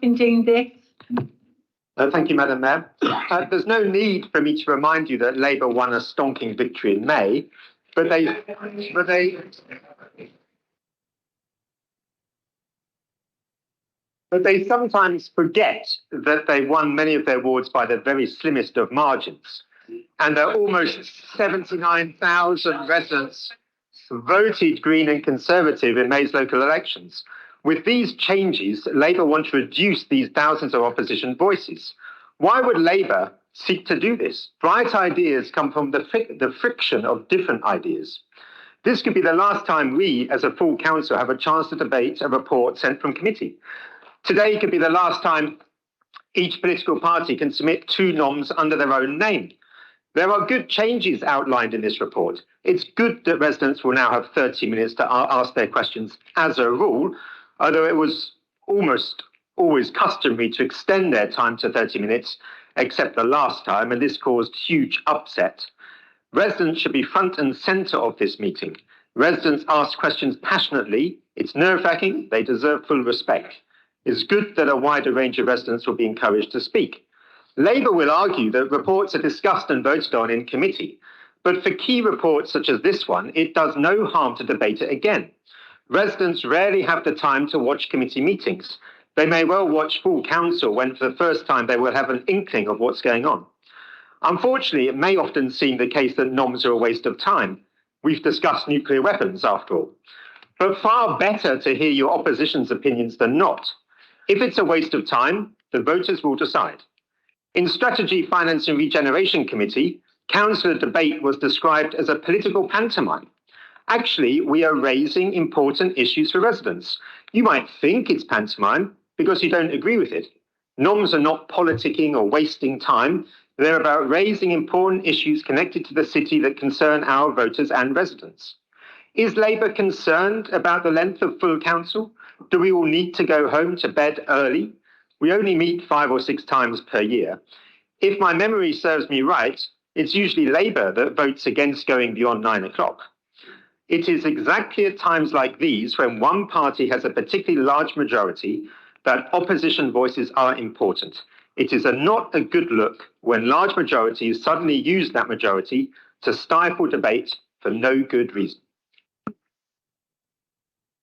Jane Dix. Thank you, Madam Mayor. There's no need for me to remind you that Labour won a stonking victory in May, but they sometimes forget that they won many of their wards by the very slimmest of margins. And there are almost 79,000 residents voted Green and Conservative in May's local elections. With these changes, Labour want to reduce these thousands of opposition voices. Why would Labour seek to do this? Bright ideas come from the friction of different ideas. This could be the last time we, as a full council, have a chance to debate a report sent from committee. Today could be the last time each political party can submit 2 noms under their own name. There are good changes outlined in this report. It's good that residents will now have 30 minutes to ask their questions as a rule, although it was almost always customary to extend their time to 30 minutes, except the last time, and this caused huge upset. Residents should be front and centre of this meeting. Residents ask questions passionately. It's nerve-wracking. They deserve full respect. It's good that a wider range of residents will be encouraged to speak. Labour will argue that reports are discussed and voted on in committee, but for key reports such as this one, it does no harm to debate it again. Residents rarely have the time to watch committee meetings. They may well watch full council when for the first time they will have an inkling of what's going on. Unfortunately, it may often seem the case that noms are a waste of time. We've discussed nuclear weapons, after all. But far better to hear your opposition's opinions than not. If it's a waste of time, the voters will decide. In Strategy, Finance and Regeneration Committee, councillor debate was described as a political pantomime. Actually, we are raising important issues for residents. You might think it's pantomime because you don't agree with it. Noms are not politicking or wasting time. They're about raising important issues connected to the city that concern our voters and residents. Is Labour concerned about the length of full council? Do we all need to go home to bed early? We only meet 5 or 6 times per year. If my memory serves me right, it's usually Labour that votes against going beyond 9 o'clock. It is exactly at times like these, when one party has a particularly large majority, that opposition voices are important. It is not a good look when large majorities suddenly use that majority to stifle debate for no good reason.